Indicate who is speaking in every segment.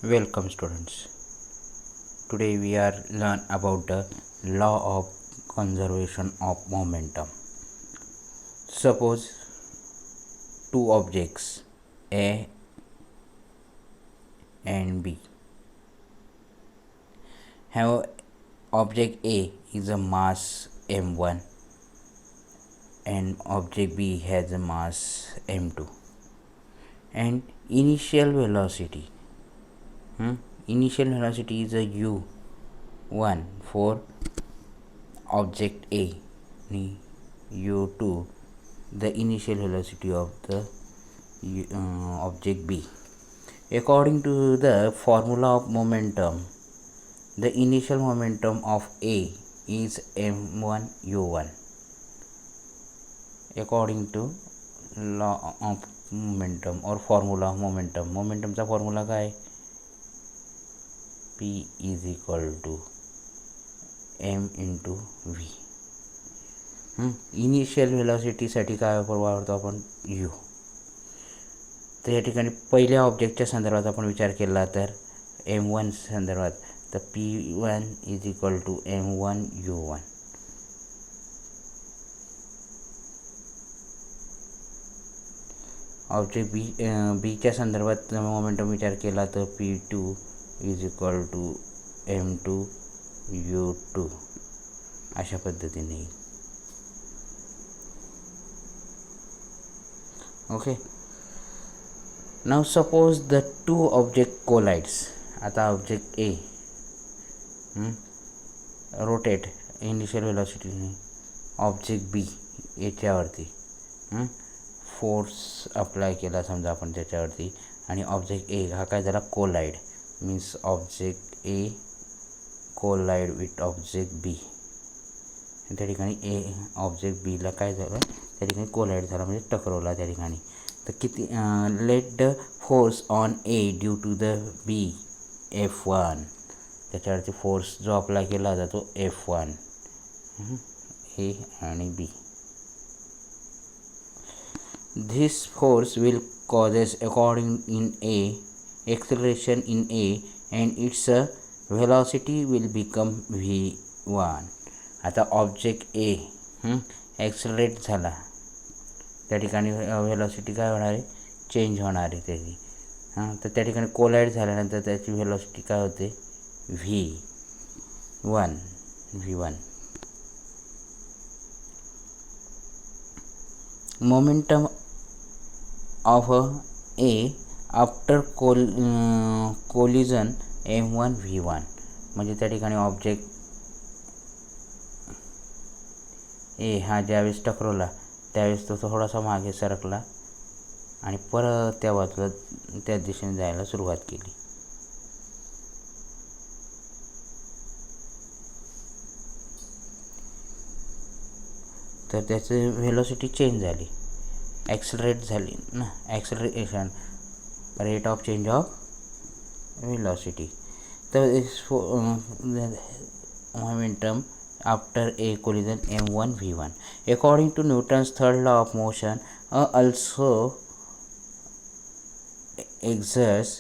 Speaker 1: Welcome students. Today we are learn about the law of conservation of momentum. Suppose two objects A and B have object A is a mass m1 and object B has a mass m2 and initial velocity is a u1 for object A and u2 the initial velocity of the object B. According to the formula of momentum, the initial momentum of A is m1 u1. According to law of momentum or formula of momentumचा formula काय P is equal to m into v. Initial व्हेलॉसिटीसाठी काय वापरतो आपण u. तर या ठिकाणी पहिल्या ऑब्जेक्टच्या संदर्भात आपण विचार केला तर m1 संदर्भात तर p1 is equal to m1 u1. Object बीच्या संदर्भात मोमेंटम विचार केला तर p2 is equal to m2 u2 अशा पद्धतीने. Okay, now suppose the two object collides. आता ऑब्जेक्ट ए रोटेट इनिशियल व्हेलॉसिटीने ऑब्जेक्ट बी याच्यावरती फोर्स अप्लाय केला समजा आपण त्याच्यावरती आणि ऑब्जेक्ट ए हा काय झाला collide means object A collide with object B. त्या ठिकाणी ए ऑब्जेक्ट बीला काय झालं त्या ठिकाणी कोलाइड झाला म्हणजे टकरवला त्या ठिकाणी. तर किती let the force on A due to the B F1. त्याच्यावरती फोर्स जो अप्लाय केला जातो F1 ए आणि बी. This force will causes according in A acceleration in A and its velocity will become v1. आता ऑब्जेक्ट ए ॲक्सलरेट झाला त्या ठिकाणी व्हेलॉसिटी काय होणार आहे चेंज होणार आहे त्याची. तर त्या ठिकाणी कोलाइड झाल्यानंतर त्याची व्हेलॉसिटी काय होते v1. Momentum of A after collision m1 v1 म्हणजे त्या ठिकाणी ऑब्जेक्ट ए हा ज्यावेळेस टकरवला त्यावेळेस तो थोडासा मागे सरकला आणि परत त्या बाजूला त्या दिशेने जायला सुरुवात केली. तर त्याची व्हेलॉसिटी चेंज झाली ॲक्सलरेट झाली ना acceleration rate of change of velocity. तर momentum after a collision m1 v1 according to Newton's third law of motion also exerts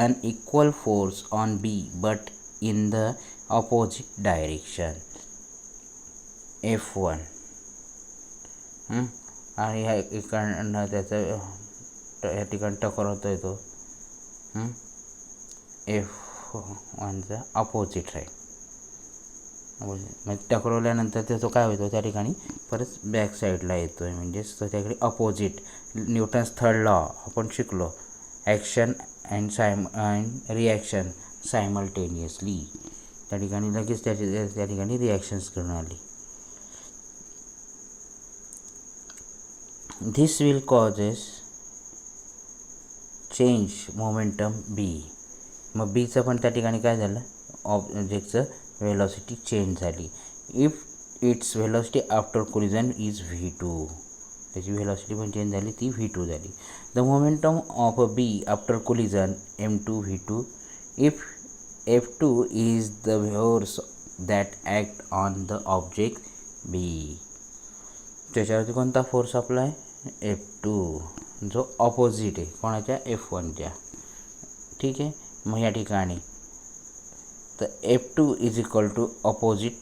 Speaker 1: an equal force on B but in the opposite direction F1. आणि ह्या इकडनं त्याचा या ठिकाणी टक्कर होतो तो F1चा अपोजिट राईट. म्हणजे टकरवल्यानंतर त्याचं काय होतो त्या ठिकाणी परत बॅक साईडला येतो आहे म्हणजेच तो त्याकडे अपोजिट. न्यूटन्स थर्ड लॉ आपण शिकलो ॲक्शन अँड रिॲक्शन सायमल्टेनियसली. त्या ठिकाणी लगेच त्या ठिकाणी रिॲक्शन्स करून आली. This will causes change momentum B. मग बीचं पण त्या ठिकाणी काय झालं ऑब्जेक्टचं व्हेलॉसिटी चेंज झाली. If its velocity after collision is v2 त्याची व्हेलॉसिटी पण चेंज झाली ती v2 झाली. The momentum of B after collision m2 v2 if F2 is the force that act on the object B. त्याच्यावरती कोणता force apply F2 जो opposite आहे कोणाच्या F1च्या. ठीक आहे. मग या ठिकाणी तर F2 is equal to opposite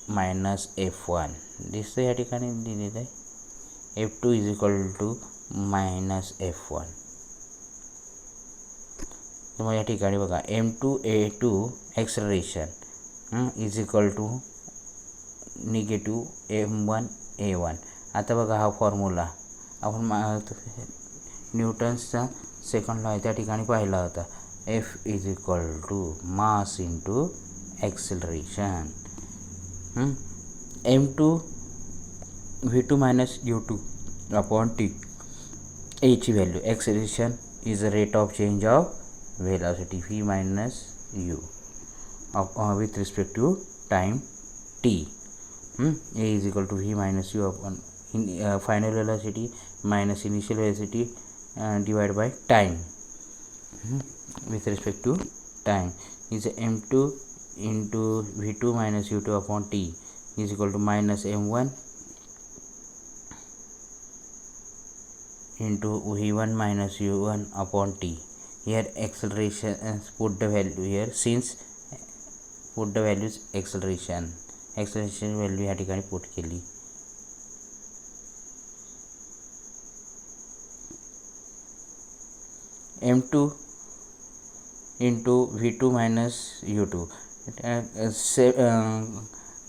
Speaker 1: minus F1 दिसतं या ठिकाणी दिलेलं आहे. F2 is equal to minus F1. तर मग या ठिकाणी बघा M2A2 acceleration is equal to negative M1A1. आता बघा हा फॉर्म्युला आपण न्यूटन्सचा सेकंड लॉ आहे त्या ठिकाणी पाहिला होता. F is equal to mass into acceleration. M2 V2 मायनस U2 अपॉन T. ची value acceleration is a rate of change of velocity v minus u with respect to time t. A is equal to v minus u upon final velocity minus initial velocity divided by time with respect to time is m2 into v2 minus u2 upon t is equal to minus m1 into v1 minus u1 upon t. Here acceleration put the value here since put the values acceleration value या ठिकाणी put केली. M2 into V2 minus U2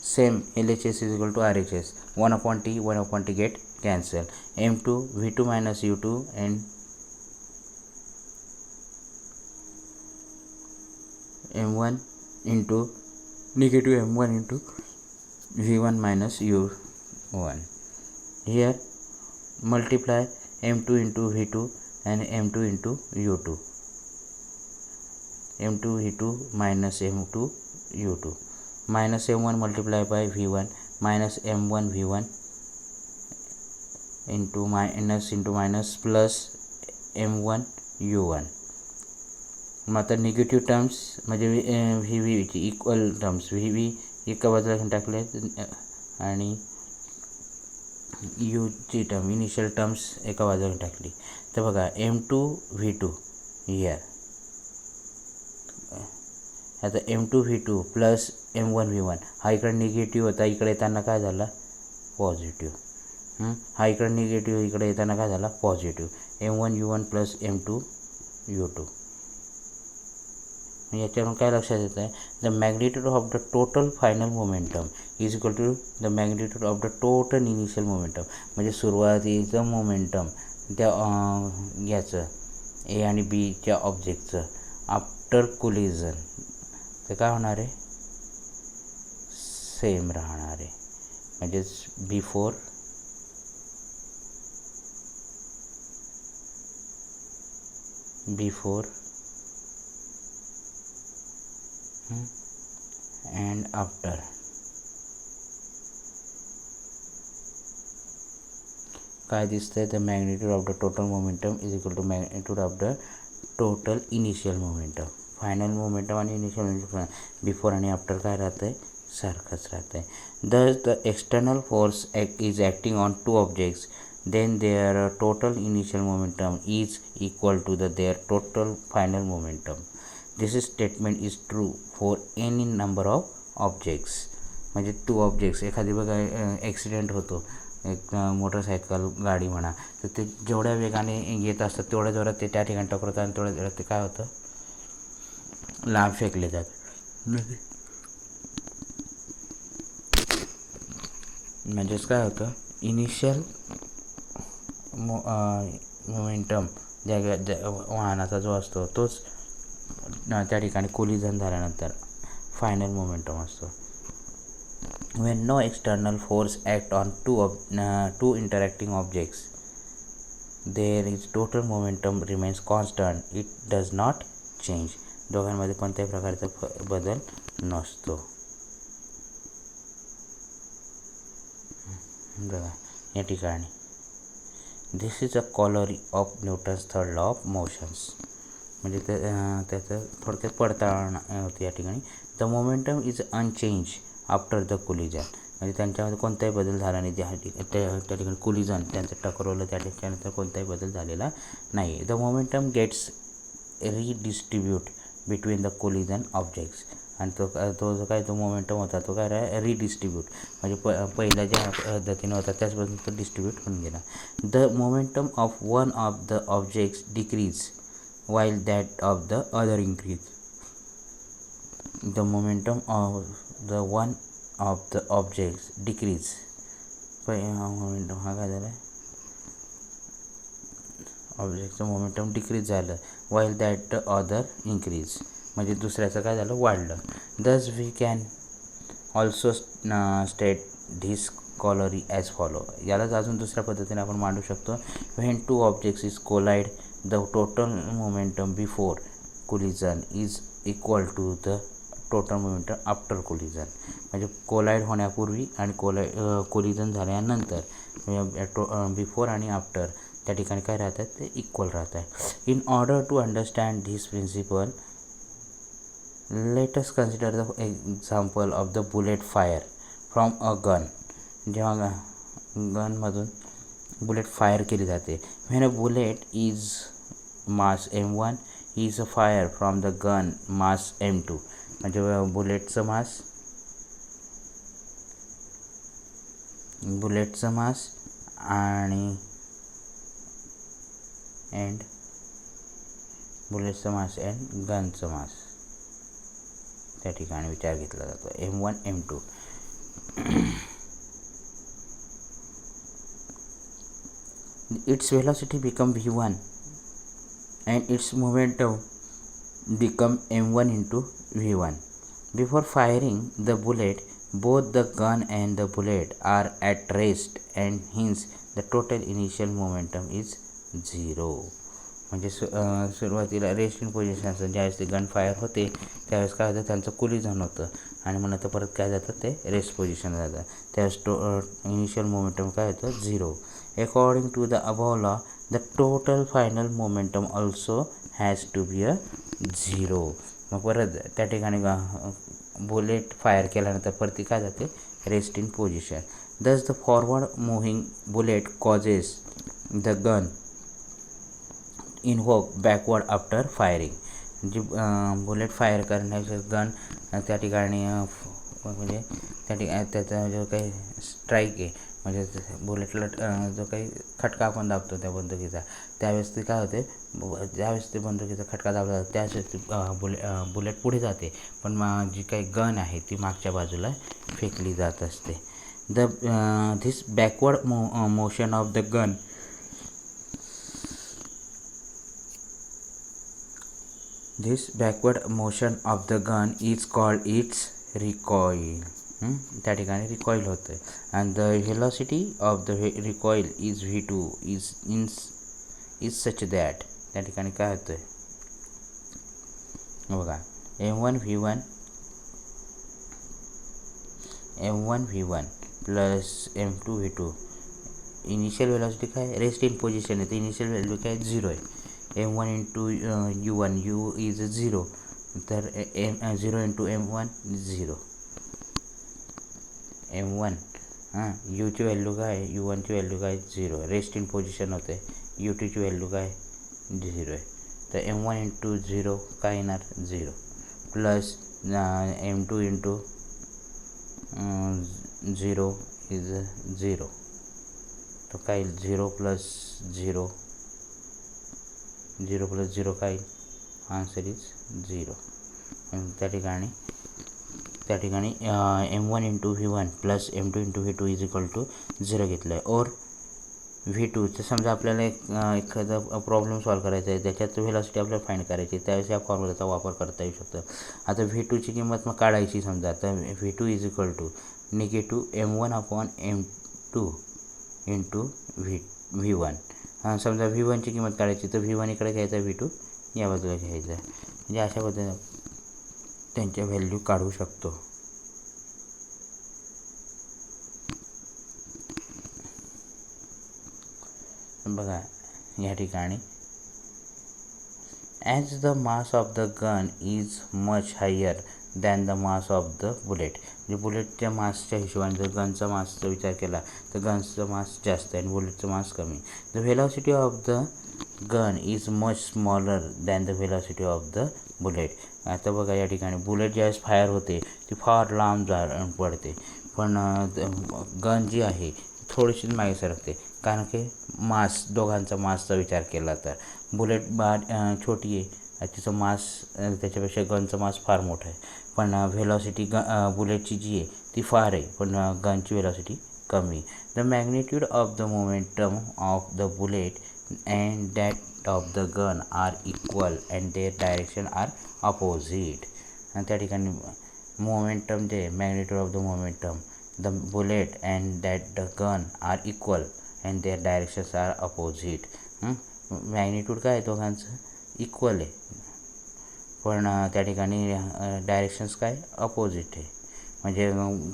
Speaker 1: same LHS is equal to RHS. 1 upon T get cancel. M2 V2 minus U2 and M1 into negative M1 into V1 minus U1. Here multiply M2 into V2 and M2 into U2. M2 V2 minus M2 U2 minus M1 multiplied by V1 minus M1 V1 into minus plus M1 U1. मग आता negative terms म्हणजे V व्हीची equal terms V V एका बाजूला घेऊन टाकले आणि यूची term initial terms एका बाजूला घेऊन टाकली. तर बघा M2 V2 हियर आता M2 V2 plus M1 V1 हा इकडे निगेटिव्ह होता, इकडे येताना काय झाला पॉझिटिव्ह. हा इकडे निगेटिव्ह इकडे येताना काय झाला positive. M1 U1 plus M2 U2. याच्यावरून काय लक्षात येतं आहे the magnitude of the total final momentum is equal to the magnitude of the total initial momentum. म्हणजे सुरुवातीचं मोमेंटम त्या याचं ए आणि बीच्या ऑब्जेक्टचं आफ्टर कोलिजन ते काय होणार आहे सेम राहणार आहे. म्हणजेच बिफोर and after. काय दिसतंय the magnitude of the total momentum is equal to magnitude of the total initial momentum. Final momentum आणि इनिशियल मोमेंटम बिफोर आणि आफ्टर काय राहतं आहे सारखंच राहतं आहे. Thus the external force is acting on two objects then their total initial momentum is equal to their total final momentum. This statement is true for any number of objects. म्हणजे two objects एखादी बघा accident होतो एक motorcycle गाडी म्हणा तर ते जेवढ्या वेगाने येत असतात तेवढ्या जोरात ते त्या ठिकाणी टकरतात आणि तेवढ्या जोरात ते काय होतं लांब फेकले जातात. म्हणजेच काय होतं इनिशियल मोमेंटम ज्या वाहनाचा जो असतो तोच त्या ठिकाणी कोलिजन झाल्यानंतर फायनल मोमेंटम असतो. when no external force act on two interacting objects there is total momentum remains constant, it does not change. दोघांमध्ये कोणत्याही प्रकारचा बदल नसतो. बघा या ठिकाणी this is a corollary of Newton's third law of motions. म्हणजे त्याचं थोडक्यात पडताळण होते या ठिकाणी. The momentum is unchange after the collision. म्हणजे त्यांच्यामध्ये कोणताही बदल झाला नाही त्या ठिकाणी कोलिजन त्यांचं टकरवलं त्याच्यानंतर कोणताही बदल झालेला नाही. The momentum gets redistribute between the collision objects. आणि तो जो काय तो मोमेंटम होता तो काय रिडिस्ट्रीब्यूट, म्हणजे पहिल्या ज्या पद्धतीने होता त्याच पद्धतीने तो डिस्ट्रीब्यूट होऊन गेला. The momentum of one of the objects decrease while that of the other increase. The momentum of the one of the objects decrease. Momentum हा काय झाला, ऑब्जेक्टचं मोमेंटम डिक्रीज झालं while that the other increase, म्हणजे दुसऱ्याचं काय झालं वाढलं. Thus we can also state this corollary as follow. यालाच अजून दुसऱ्या पद्धतीने आपण मांडू शकतो. When two objects is collide, the total momentum before collision is equal to the total momentum after collision. म्हणजे कोलाईड होण्यापूर्वी आणि कोलिजन झाल्यानंतर बिफोर आणि आफ्टर त्या ठिकाणी काय राहतात ते इक्वल राहतात. In order to understand this principle, let us consider the example of the bullet fire from a gun. जेव्हा गनमधून बुलेट फायर केली जाते. When a bullet is mass M1 is a fire from the gun mass M2. म्हणजे बुलेटचं मास आणि बुलेटचं mass and गनचं मास त्या ठिकाणी विचार घेतला जातो. M1 M2. its velocity become v1 and its momentum become m1 into v1. Before firing the bullet, both the gun and the bullet are at rest and hence the total initial momentum is 0. म्हणजे सुरुवातीला rest in position असतं. ज्यावेळेस ते gun fire होते त्यावेळेस काय होतं त्यांचं कोलिजन होतं आणि मग नंतर परत काय जातं ते रेस्ट पोझिशन जातं. त्यावेळेस इनिशियल मोमेंटम काय होतं 0. According to the above law the total final momentum also has to be a 0. मग परत त्या ठिकाणी बुलेट फायर केल्यानंतर परत काय जाते rest in position. Thus the forward moving bullet causes the gun invoke backward after firing. जी bullet fire करण्याचे गन त्या ठिकाणी म्हणजे त्या ठिकाणी त्याचा जो काही स्ट्राईक आहे म्हणजे बुलेटला जो काही खटका आपण दाबतो त्या बंदुकीचा त्यावेळेस ते काय होते, ज्यावेळेस ते बंदुकीचा खटका दाबला जातो त्यावेळेस ती बुलेट पुढे जाते पण जी काही गन आहे ती मागच्या बाजूला फेकली जात असते. This backward motion of the gun is called its recoil. त्या ठिकाणी रिकॉईल होतं. And the velocity of the recoil is v2 is such that. त्या ठिकाणी काय होतं बघा M1 v1 plus M2 v2. Initial velocity काय रेस्ट इन पोझिशन आहे तर इनिशियल व्हॅल्यू काय 0 आहे. M1 into U1 U is 0 तर 0 इंटू M1 0. M1 यूची व्हॅल्यू काय U1ची व्हॅल्यू काय 0. रेस्ट इन पोझिशन होते. U2ची व्हॅल्यू काय 0 आहे तर M1 इंटू 0 काय येणार 0 प्लस M2 इंटू 0 इज 0. तर काय 0 प्लस 0 काय आन्सर इज 0. त्या ठिकाणी M1 into V1 plus M2 into V2 is equal to 0 घेतलं आहे. और V2 तर समजा आपल्याला एखादा प्रॉब्लेम सॉल्व करायचा आहे त्याच्यात व्हेलॉसिटी आपल्याला फाइंड करायची त्यावेळेस या फॉर्म्युलाचा वापर करता येऊ शकतो. आता V2ची किंमत मग काढायची समजा तर V2 is equal to negative M1 upon M2 into V1. समजा V1ची किंमत काढायची तर V1 इकडे घ्यायचा V2 या बाजूला घ्यायचा म्हणजे अशा पद्धतीने त्यांच्या व्हॅल्यू काढू शकतो. बघा या ठिकाणी as the mass of the gun is much higher than the mass of the bullet. म्हणजे बुलेटच्या मासच्या हिशोबाने जर गनचा मासचा विचार केला तर गन्सचं मास जास्त आहे आणि बुलेटचं मास कमी. The velocity of the gun is much smaller than the velocity of the bullet. आता बघा या ठिकाणी बुलेट ज्यावेळेस फायर होते ती फार लांब पडते, पण गन जी आहे थोडीशी मागे सरकते, कारण की मास, दोघांचा मासचा विचार केला तर बुलेट छोटी आहे, तिचं मास त्याच्यापेक्षा गनचं मास फार मोठं आहे, पण व्हेलॉसिटी बुलेटची जी आहे ती फार आहे, पण गनची व्हेलॉसिटी कमी. The magnitude of the momentum of the bullet and that of the gun are equal and their direction are opposite. आणि त्या ठिकाणी मोमेंटम जे magnitude of the momentum the bullet and that the gun are equal and their directions are opposite. Magnitude काय आहे दोघांचं equal आहे, पण त्या ठिकाणी डायरेक्शन्स काय अपोजिट आहे. म्हणजे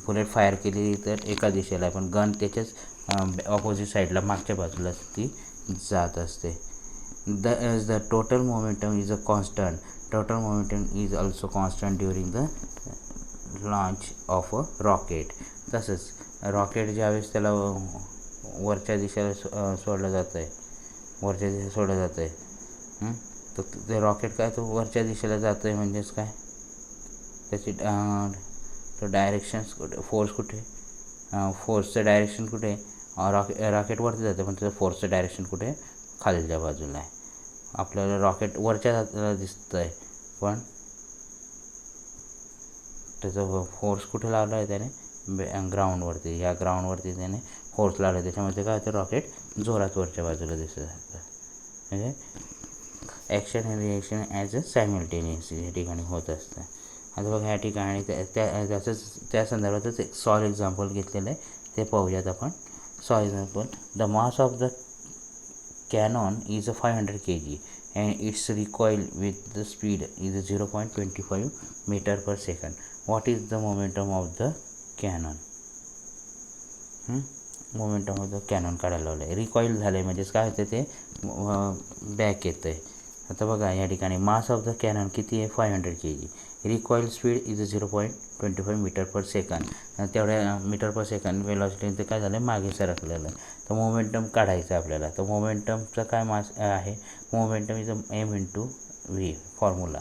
Speaker 1: बुलेट फायर केली तर एका दिशेला आहे, पण गन त्याच्याच ऑपोजिट साईडला मागच्या बाजूला ती जात असते. The total momentum is a constant. Total momentum is also constant during the launch of a rocket. तसंच रॉकेट ज्यावेळेस त्याला वरच्या दिशेला सोडलं जातं आहे, वरच्या दिशेला सोडलं जातं आहे, तर ते रॉकेट काय तो वरच्या दिशेला जातं आहे, म्हणजेच काय त्याची तो डायरेक्शन्स कुठे, फोर्स कुठे, फोर्सचं डायरेक्शन कुठे, रॉकेट वरती जाते, पण त्याचं फोर्सचं डायरेक्शन कुठे खालच्या बाजूला आहे. आपल्याला रॉकेट वरच्या हाताला दिसतं आहे, पण त्याचा फोर्स कुठे लावला आहे त्याने ग्राउंडवरती, या ग्राउंडवरती त्याने फोर्स लावला आहे, त्याच्यामध्ये काय होतं रॉकेट जोरात वरच्या बाजूला दिसत जातं. म्हणजे action and reaction as a simultaneously या ठिकाणी होत असतं. आता बघा ह्या ठिकाणी त्या संदर्भातच एक सॉल एक्झाम्पल घेतलेलं आहे, ते पाहूयात आपण. Solved example, the mass of the cannon is a 500 kg and its recoil with the speed is 0.25 meter per second. What is the momentum of the cannon? Momentum of the Canon काढायला लावलं आहे. रिकॉईल झालं आहे म्हणजेच काय होतं ते back येतं आहे. आता बघा या ठिकाणी मास ऑफ द कॅनॉन किती आहे 500 kg. Recoil speed is 0.25 metre per second. तेवढ्या मीटर पर सेकंड वेलॉसिटी ते काय झालं आहे मागे सरकलेलं आहे. तर मोमेंटम काढायचं आहे आपल्याला. तर मोमेंटमचा काय मास आहे, momentum is M into V formula.